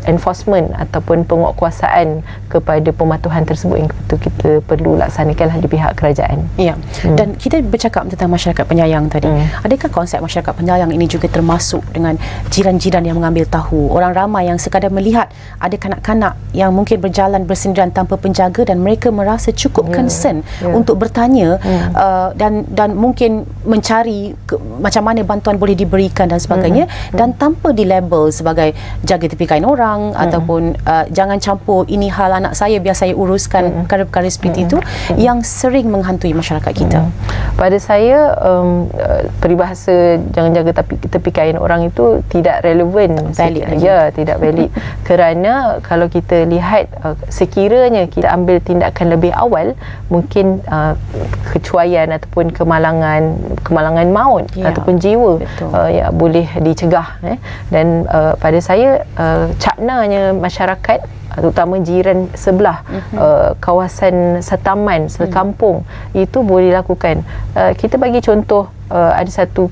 enforcement ataupun penguatkuasaan kepada pematuhan tersebut yang kita perlu laksanakan di pihak kerajaan. Ya. Dan kita bercakap tentang masyarakat penyayang tadi. Adakah konsep masyarakat penyayang ini juga termasuk dengan jiran-jiran yang mengambil tahu, orang ramai yang sekadar melihat ada kanak-kanak yang mungkin berjalan bersendirian tanpa penjaga dan mereka merasa cukup concern untuk bertanya dan mungkin mencari macam mana bantuan boleh diberikan dan sebagainya, dan tanpa dilabel sebagai jaga tepi kain orang ataupun jangan campur, ini hal anak saya biar saya uruskan, perkara-perkara seperti itu yang sering menghantui masyarakat kita. Pada saya peribahasa jangan jaga tepi kain orang itu tidak relevan, valid lagi. Tidak valid kerana kalau kita lihat sekiranya kita ambil tindakan lebih awal, mungkin kecuaian ataupun kemalangan maut ataupun jiwa boleh dicegah. Dan pada saya caknanya masyarakat, terutama jiran sebelah, kawasan setaman, sekampung, itu boleh lakukan. Kita bagi contoh, ada satu,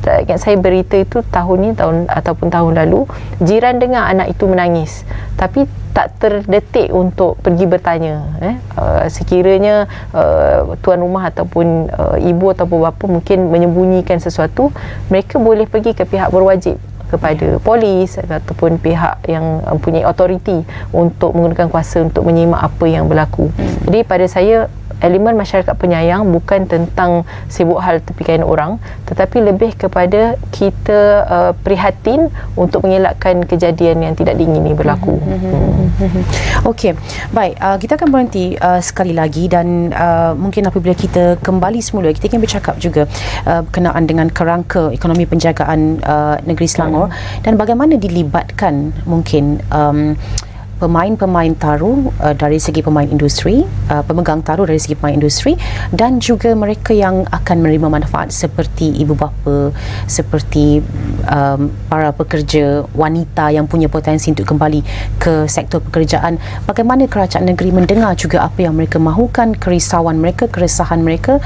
tak ingat saya berita itu tahun tahun lalu, jiran dengar anak itu menangis tapi tak terdetik untuk pergi bertanya. Sekiranya tuan rumah ataupun ibu ataupun bapa mungkin menyembunyikan sesuatu, mereka boleh pergi ke pihak berwajib, kepada polis ataupun pihak yang mempunyai autoriti untuk menggunakan kuasa untuk menyimak apa yang berlaku. Jadi pada saya, elemen masyarakat penyayang bukan tentang sibuk hal tepi kain orang, tetapi lebih kepada kita prihatin untuk mengelakkan kejadian yang tidak diingini berlaku. Okey, baik, kita akan berhenti sekali lagi, dan mungkin apabila kita kembali semula, kita ingin bercakap juga berkenaan dengan kerangka ekonomi penjagaan negeri Selangor dan bagaimana dilibatkan mungkin pemain-pemain taruh dari segi pemain industri, pemegang taruh dari segi pemain industri, dan juga mereka yang akan menerima manfaat seperti ibu bapa, seperti para pekerja wanita yang punya potensi untuk kembali ke sektor pekerjaan. Bagaimana kerajaan negeri mendengar juga apa yang mereka mahukan, kerisauan mereka, keresahan mereka,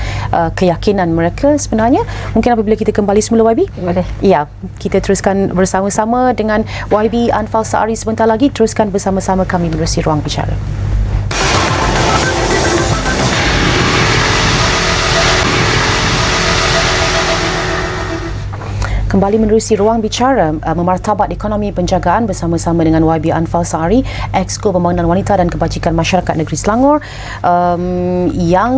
keyakinan mereka sebenarnya. Mungkin apabila kita kembali semula, YB? Boleh. Ya, kita teruskan bersama-sama dengan YB Anfal Saari sebentar lagi. Teruskan bersama-sama kami menerusi Ruang Bicara. Kembali menerusi Ruang Bicara, memartabat ekonomi penjagaan bersama-sama dengan YB Anfal Saari, Exco Pembangunan Wanita dan Kebajikan Masyarakat Negeri Selangor, yang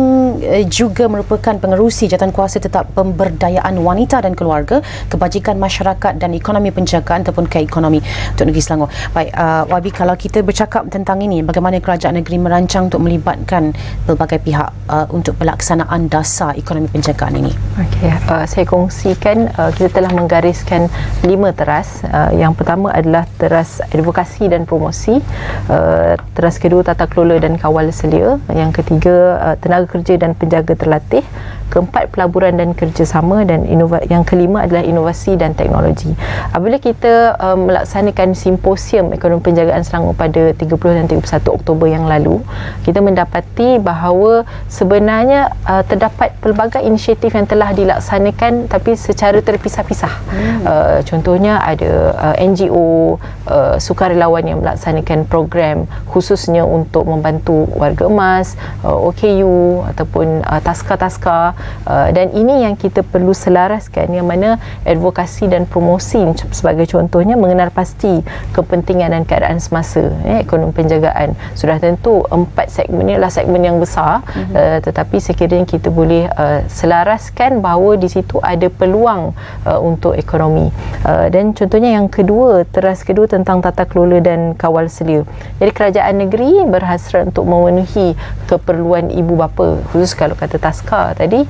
juga merupakan pengerusi Jawatankuasa Tetap Pemberdayaan Wanita dan Keluarga, Kebajikan Masyarakat dan Ekonomi Penjagaan ataupun K-Ekonomi untuk Negeri Selangor. Baik, YB, kalau kita bercakap tentang ini, bagaimana kerajaan negeri merancang untuk melibatkan pelbagai pihak untuk pelaksanaan dasar ekonomi penjagaan ini? Okey, saya kongsikan, kita telah menggariskan 5 teras. Yang pertama adalah teras advokasi dan promosi, teras kedua tata kelola dan kawal selia, yang ketiga tenaga kerja dan penjaga terlatih, keempat pelaburan dan kerjasama, dan yang kelima adalah inovasi dan teknologi. Apabila kita melaksanakan simposium ekonomi penjagaan Selangor pada 30 dan 31 Oktober yang lalu, kita mendapati bahawa sebenarnya terdapat pelbagai inisiatif yang telah dilaksanakan tapi secara terpisah-pisah. Contohnya ada NGO, sukarelawan yang melaksanakan program khususnya untuk membantu warga emas, OKU ataupun taska-taska Dan ini yang kita perlu selaraskan, yang mana advokasi dan promosi sebagai contohnya mengenal pasti kepentingan dan keadaan semasa, ekonomi penjagaan. Sudah tentu 4 segmen ni adalah segmen yang besar, tetapi sekiranya kita boleh selaraskan bahawa di situ ada peluang untuk ekonomi. Dan contohnya yang kedua, teras kedua tentang tata kelola dan kawal selia. Jadi kerajaan negeri berhasrat untuk memenuhi keperluan ibu bapa, khusus kalau kata taska tadi,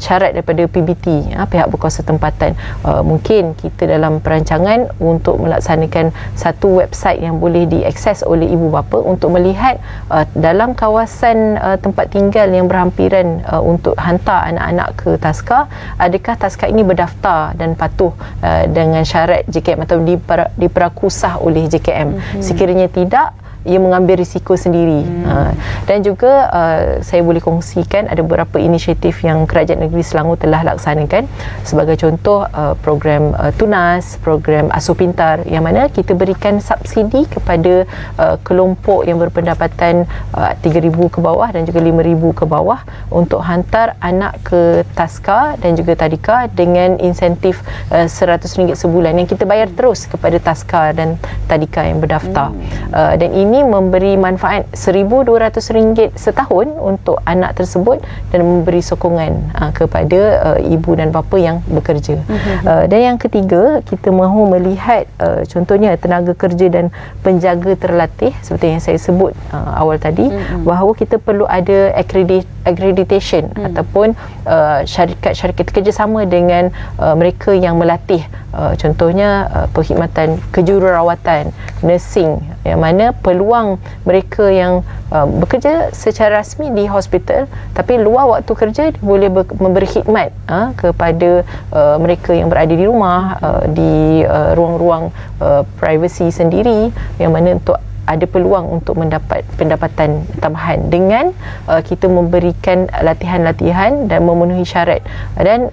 syarat daripada PBT, pihak berkuasa tempatan. Mungkin kita dalam perancangan untuk melaksanakan satu website yang boleh diakses oleh ibu bapa untuk melihat dalam kawasan tempat tinggal yang berhampiran untuk hantar anak-anak ke taska, adakah taska ini berdaftar dan patuh dengan syarat JKM atau diperakusah oleh JKM. Sekiranya tidak, ia mengambil risiko sendiri. Dan juga saya boleh kongsikan ada beberapa inisiatif yang Kerajaan Negeri Selangor telah laksanakan. Sebagai contoh, program Tunas, program Asuh Pintar, yang mana kita berikan subsidi kepada kelompok yang berpendapatan 3,000 ke bawah dan juga 5,000 ke bawah untuk hantar anak ke taska dan juga tadika dengan insentif RM100 sebulan yang kita bayar terus kepada taska dan tadika yang berdaftar. Dan ini memberi manfaat RM1,200 setahun untuk anak tersebut dan memberi sokongan kepada ibu dan bapa yang bekerja. Dan yang ketiga, kita mahu melihat contohnya tenaga kerja dan penjaga terlatih seperti yang saya sebut awal tadi, bahawa kita perlu ada accreditation ataupun syarikat-syarikat kerjasama dengan mereka yang melatih, contohnya perkhidmatan kejururawatan, nursing, yang mana peluang mereka yang bekerja secara rasmi di hospital tapi luar waktu kerja boleh memberi khidmat kepada mereka yang berada di rumah, di ruang-ruang privasi sendiri, yang mana untuk ada peluang untuk mendapat pendapatan tambahan dengan kita memberikan latihan-latihan dan memenuhi syarat. Dan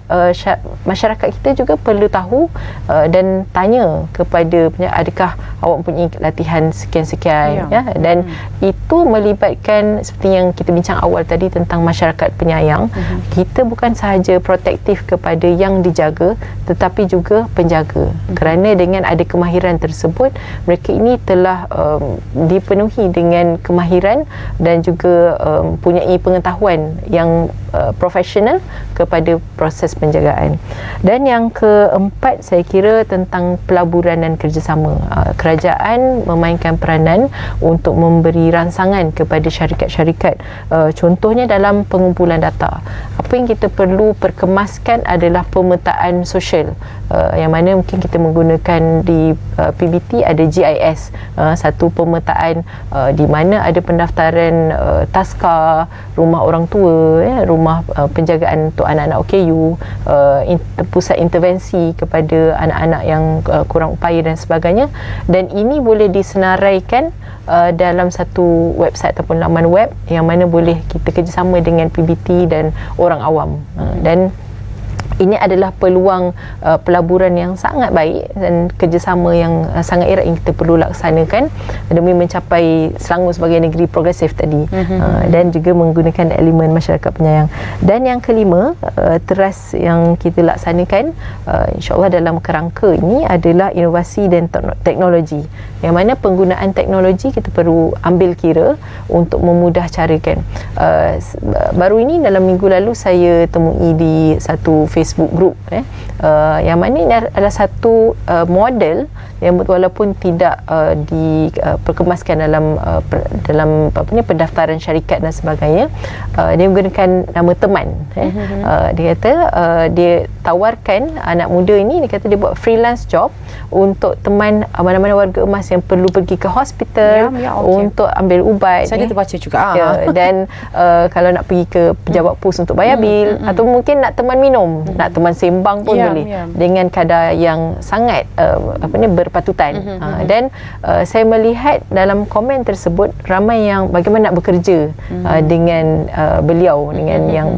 masyarakat kita juga perlu tahu dan tanya kepada adakah awak mempunyai latihan sekian-sekian, dan itu melibatkan seperti yang kita bincang awal tadi tentang masyarakat penyayang. Kita bukan sahaja protektif kepada yang dijaga tetapi juga penjaga, kerana dengan ada kemahiran tersebut, mereka ini telah dipenuhi dengan kemahiran dan juga punyai pengetahuan yang profesional kepada proses penjagaan. Dan yang keempat, saya kira tentang pelaburan dan kerjasama. Kerajaan memainkan peranan untuk memberi rangsangan kepada syarikat-syarikat, contohnya dalam pengumpulan data. Apa yang kita perlu perkemaskan adalah pemetaan sosial, yang mana mungkin kita menggunakan di PBT ada GIS, satu pemetaan di mana ada pendaftaran taska, rumah orang tua, rumah penjagaan untuk anak-anak OKU, pusat intervensi kepada anak-anak yang kurang upaya dan sebagainya. Dan ini boleh disenaraikan dalam satu website ataupun laman web yang mana boleh kita kerjasama dengan PBT dan orang awam. Dan ini adalah peluang pelaburan yang sangat baik dan kerjasama yang sangat erat yang kita perlu laksanakan demi mencapai Selangor sebagai negeri progresif tadi, dan juga menggunakan elemen masyarakat penyayang. Dan yang kelima, teras yang kita laksanakan insyaAllah dalam kerangka ini adalah inovasi dan teknologi, yang mana penggunaan teknologi kita perlu ambil kira untuk memudah carakan. Baru ini dalam minggu lalu saya temui di satu Facebook group yang mana ini adalah satu model yang walaupun tidak diperkemaskan dalam pendaftaran syarikat dan sebagainya, dia menggunakan nama teman. Dia kata dia tawarkan anak muda ini, dia kata dia buat freelance job untuk teman mana-mana warga emas yang perlu pergi ke hospital untuk ambil ubat. Saya terbaca juga. Dan kalau nak pergi ke pejabat pos untuk bayar bil, atau mungkin nak teman minum, nak teman sembang pun boleh, dengan kadar yang sangat berpatutan. Dan saya melihat dalam komen tersebut ramai yang bagaimana nak bekerja dengan beliau, dengan yang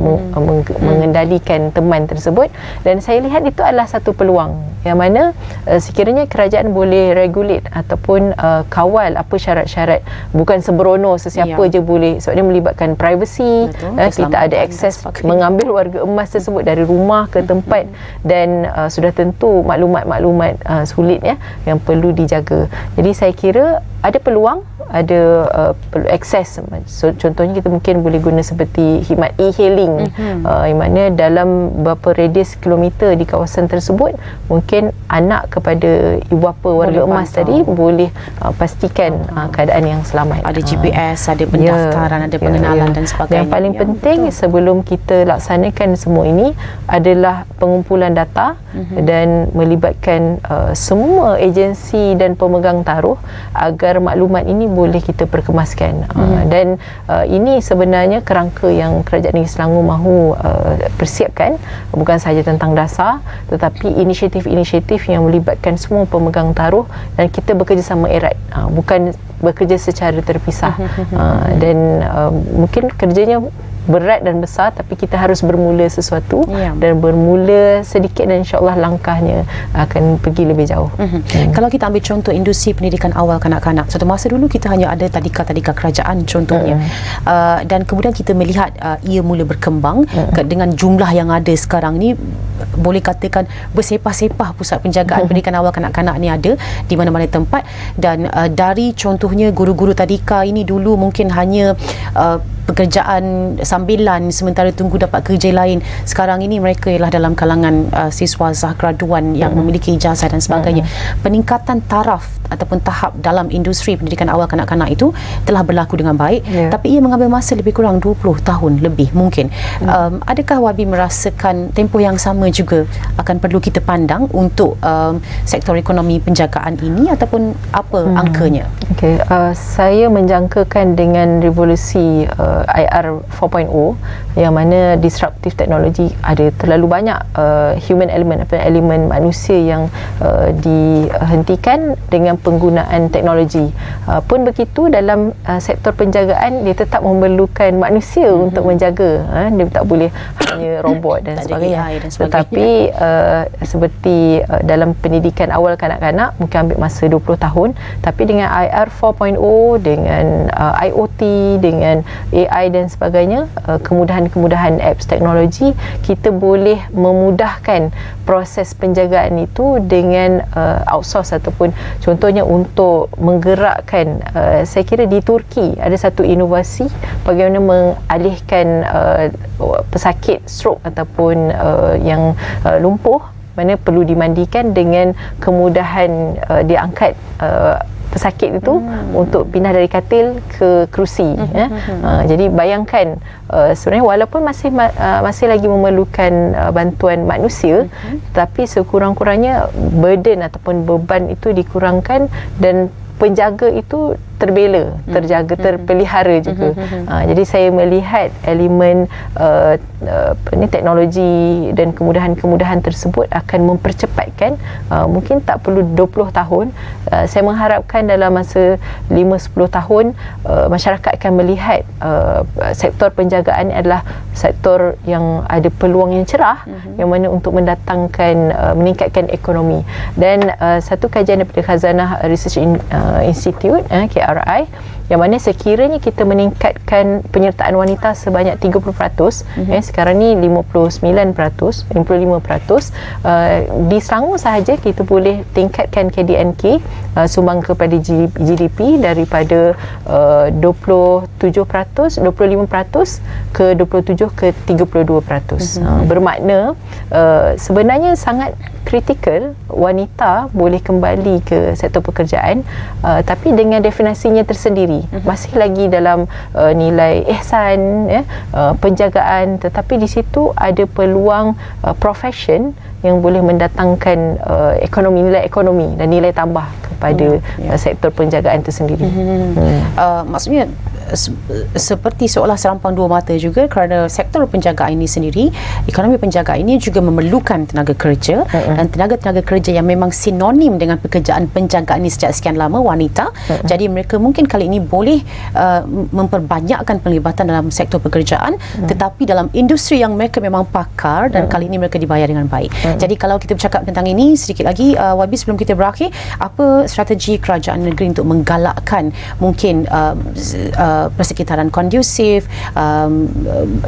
mengendalikan teman tersebut. Dan saya lihat itu adalah satu peluang yang mana sekiranya kerajaan boleh regulate ataupun kawal apa syarat-syarat, bukan sembrono sesiapa je boleh, sebab dia melibatkan privacy, kita ada akses mengambil warga emas tersebut dari rumah ke tempat, dan sudah tentu maklumat-maklumat sulit yang perlu dijaga. Jadi saya kira ada peluang, ada perlu akses. So, contohnya kita mungkin boleh guna seperti khidmat e-hailing, yang mana dalam beberapa radius kilometer di kawasan tersebut, mungkin anak kepada ibu bapa warga emas tadi boleh pastikan keadaan yang selamat. Ada GPS, ada pendaftaran, ada pengenalan dan sebagainya. Yang paling penting sebelum kita laksanakan semua ini adalah pengumpulan data dan melibatkan semua agensi dan pemegang taruh agar maklumat ini boleh kita perkemaskan. Dan ini sebenarnya kerangka yang Kerajaan Negeri Selangor mahu persiapkan, bukan sahaja tentang dasar tetapi inisiatif-inisiatif yang melibatkan semua pemegang taruh, dan kita bekerjasama erat, bukan bekerja secara terpisah. Dan mungkin kerjanya berat dan besar, tapi kita harus bermula sesuatu dan bermula sedikit, dan insyaAllah langkahnya akan pergi lebih jauh. Kalau kita ambil contoh industri pendidikan awal kanak-kanak, satu masa dulu kita hanya ada tadika-tadika kerajaan contohnya, dan kemudian kita melihat ia mula berkembang dengan jumlah yang ada sekarang ni, boleh katakan bersepah-sepah pusat penjagaan pendidikan awal kanak-kanak ni ada di mana-mana tempat. Dan dari contohnya guru-guru tadika ini dulu mungkin hanya pekerjaan sambilan sementara tunggu dapat kerja lain. Sekarang ini mereka ialah dalam kalangan siswa graduan yang memiliki ijazah dan sebagainya. Peningkatan taraf ataupun tahap dalam industri pendidikan awal kanak-kanak itu telah berlaku dengan baik, tapi ia mengambil masa lebih kurang 20 tahun lebih mungkin. Adakah Wabi merasakan tempoh yang sama juga akan perlu kita pandang untuk sektor ekonomi penjagaan ini, ataupun apa angkanya? Saya menjangkakan dengan revolusi IR 4.0, yang mana disruptive technology, ada terlalu banyak human element, elemen manusia yang dihentikan dengan penggunaan teknologi. Pun begitu dalam sektor penjagaan, dia tetap memerlukan manusia untuk menjaga. Dia tak boleh hanya robot dan sebagainya. Tetapi seperti dalam pendidikan awal kanak-kanak mungkin ambil masa 20 tahun, tapi dengan IR 4.0, dengan IoT, dengan AI dan sebagainya, kemudahan-kemudahan apps teknologi, kita boleh memudahkan proses penjagaan itu dengan outsource, ataupun contohnya untuk menggerakkan, saya kira di Turki ada satu inovasi bagaimana mengalihkan pesakit stroke ataupun yang lumpuh, mana perlu dimandikan, dengan kemudahan dia angkat pesakit itu untuk pindah dari katil ke kerusi. Jadi bayangkan, sebenarnya walaupun masih lagi memerlukan bantuan manusia, tapi sekurang-kurangnya burden ataupun beban itu dikurangkan, dan penjaga itu terbela, terjaga, terpelihara juga. Jadi saya melihat elemen teknologi dan kemudahan-kemudahan tersebut akan mempercepatkan, mungkin tak perlu 20 tahun. Saya mengharapkan dalam masa 5-10 tahun masyarakat akan melihat sektor penjagaan adalah sektor yang ada peluang yang cerah, yang mana untuk meningkatkan ekonomi. Dan satu kajian daripada Khazanah Research Institute, KRI, yang mana sekiranya kita meningkatkan penyertaan wanita sebanyak 30%, sekarang ni 59%, 55%, di Selangor sahaja kita boleh tingkatkan KDNK, sumbang kepada GDP daripada 25% ke 27 ke 32%. Bermakna sebenarnya sangat kritikal wanita boleh kembali ke sektor pekerjaan, tapi dengan definisinya tersendiri. Masih lagi dalam nilai ihsan, penjagaan, tetapi di situ ada peluang profession yang boleh mendatangkan nilai ekonomi dan nilai tambah kepada sektor penjagaan itu sendiri. Maksudnya seperti seolah serampang dua mata juga, kerana sektor penjagaan ini sendiri, ekonomi penjagaan ini juga memerlukan tenaga kerja, dan tenaga-tenaga kerja yang memang sinonim dengan pekerjaan penjagaan ini sejak sekian lama, wanita. Jadi mereka mungkin kali ini boleh memperbanyakkan penglibatan dalam sektor pekerjaan, tetapi dalam industri yang mereka memang pakar, dan kali ini mereka dibayar dengan baik. Jadi kalau kita bercakap tentang ini sedikit lagi, YB, sebelum kita berakhir, apa strategi kerajaan negeri untuk menggalakkan mungkin persekitaran kondusif,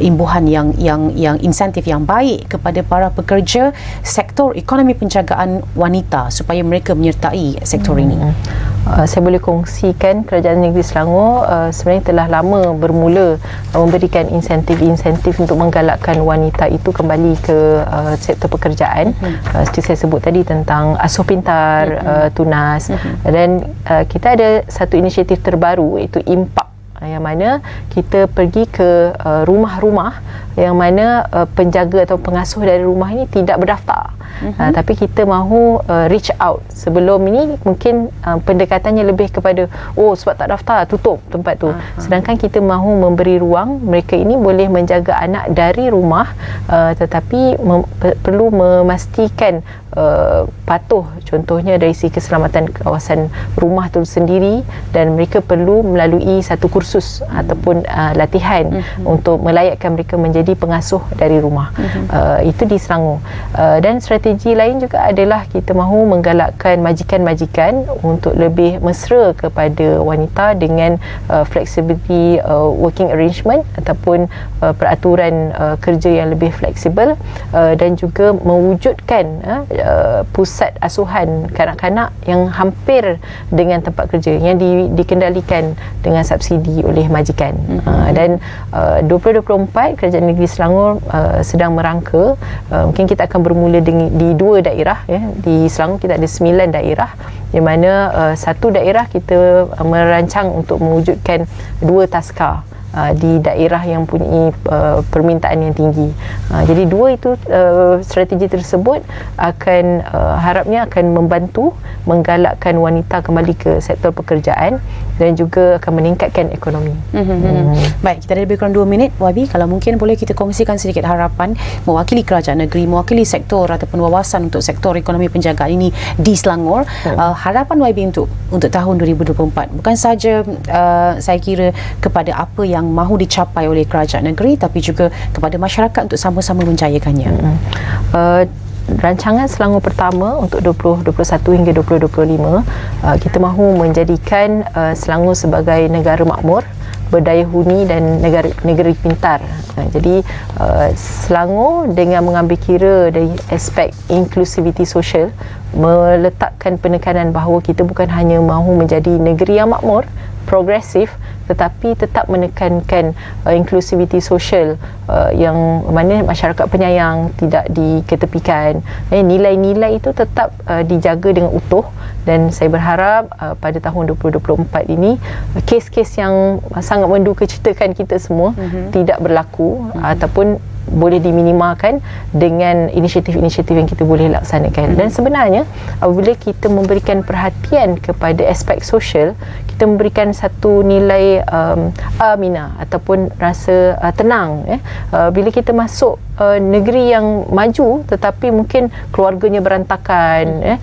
imbuhan yang insentif yang baik kepada para pekerja sektor ekonomi penjagaan wanita supaya mereka menyertai sektor ini? Saya boleh kongsikan kerajaan negeri Selangor sebenarnya telah lama bermula memberikan insentif-insentif untuk menggalakkan wanita itu kembali ke sektor pekerjaan. Seperti saya sebut tadi tentang asuh pintar, tunas, dan kita ada satu inisiatif terbaru iaitu Impak, yang mana kita pergi ke rumah-rumah yang mana penjaga atau pengasuh dari rumah ini tidak berdaftar. Tapi kita mahu reach out. Sebelum ini mungkin pendekatannya lebih kepada sebab tak daftar tutup tempat tu. Sedangkan kita mahu memberi ruang mereka ini boleh menjaga anak dari rumah, tetapi perlu memastikan patuh, contohnya dari segi keselamatan kawasan rumah tu sendiri, dan mereka perlu melalui satu kursus ataupun latihan untuk melayakkan mereka menjadi pengasuh dari rumah. Itu di Selangor. Dan strategi lain juga adalah kita mahu menggalakkan majikan-majikan untuk lebih mesra kepada wanita dengan flexibility working arrangement ataupun peraturan kerja yang lebih fleksibel, dan juga mewujudkan pusat asuhan kanak-kanak yang hampir dengan tempat kerja yang dikendalikan dengan subsidi oleh majikan. Dan 2024 Kerajaan Negeri Selangor sedang merangka, mungkin kita akan bermula di 2 daerah ya. Di Selangor kita ada 9 daerah, di mana satu daerah kita merancang untuk mewujudkan 2 taska di daerah yang mempunyai permintaan yang tinggi. Jadi 2 itu strategi tersebut akan harapnya akan membantu menggalakkan wanita kembali ke sektor pekerjaan dan juga akan meningkatkan ekonomi. Baik, kita ada lebih kurang 2 minit. YB, kalau mungkin boleh kita kongsikan sedikit harapan mewakili kerajaan negeri, mewakili sektor ataupun wawasan untuk sektor ekonomi penjagaan ini di Selangor. Harapan YB untuk tahun 2024 bukan saja saya kira kepada apa yang mahu dicapai oleh kerajaan negeri, tapi juga kepada masyarakat untuk sama-sama menjayakannya. Rancangan Selangor pertama untuk 2021 hingga 2025, kita mahu menjadikan Selangor sebagai negara makmur, berdaya huni dan negeri pintar. Jadi Selangor dengan mengambil kira dari aspek inklusiviti sosial, meletakkan penekanan bahawa kita bukan hanya mahu menjadi negeri yang makmur, progresif, tetapi tetap menekankan inklusiviti sosial yang mana masyarakat penyayang tidak diketepikan. Nilai-nilai itu tetap dijaga dengan utuh, dan saya berharap pada tahun 2024 ini kes-kes yang sangat mendukacitakan kita semua tidak berlaku ataupun boleh diminimalkan dengan inisiatif-inisiatif yang kita boleh laksanakan. Dan sebenarnya apabila kita memberikan perhatian kepada aspek sosial, kita memberikan satu nilai aminah ataupun rasa tenang. Bila kita masuk negeri yang maju tetapi mungkin keluarganya berantakan,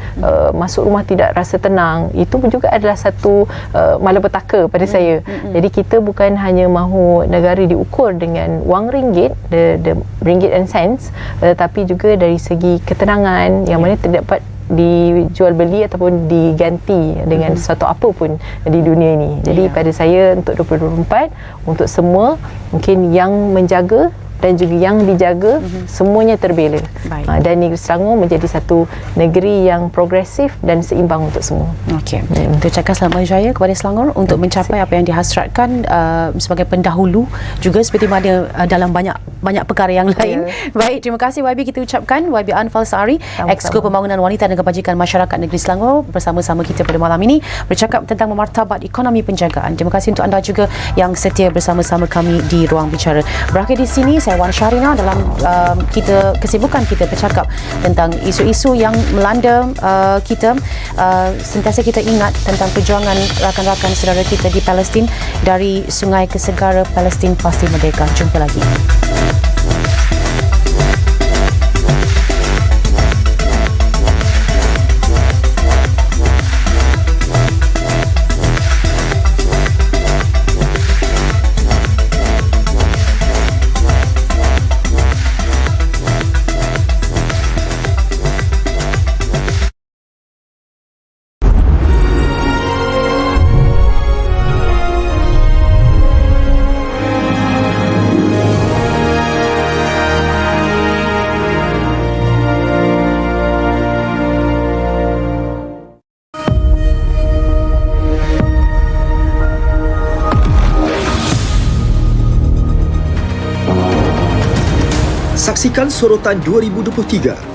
masuk rumah tidak rasa tenang, itu juga adalah satu malapetaka pada saya. Jadi kita bukan hanya mahu negara diukur dengan wang ringgit, the ringgit and cents, tetapi juga dari segi ketenangan yang mana terdapat dijual beli ataupun diganti dengan sesuatu apa pun di dunia ini. Jadi pada saya untuk 2024, untuk semua mungkin yang menjaga dan juga yang dijaga, semuanya terbela. Dan negeri Selangor menjadi satu negeri yang progresif dan seimbang untuk semua. Okey. Kita ucapkan selamat berjaya kepada Selangor untuk mencapai apa yang dihasratkan sebagai pendahulu, juga seperti mana dalam banyak perkara yang lain. Baik, terima kasih YB kita ucapkan. YB Anfal Sari, Exco Pembangunan Wanita dan Kebajikan Masyarakat Negeri Selangor, bersama-sama kita pada malam ini bercakap tentang memartabat ekonomi penjagaan. Terima kasih untuk anda juga yang setia bersama-sama kami di Ruang Bicara. Berakhir di sini, saya Wan Syarina dalam kesibukan kita bercakap tentang isu-isu yang melanda kita. Sentiasa kita kita ingat tentang perjuangan rakan-rakan saudara kita di Palestin dari sungai ke segara, Palestin pasti merdeka. Jumpa lagi. Saksikan Sorotan 2023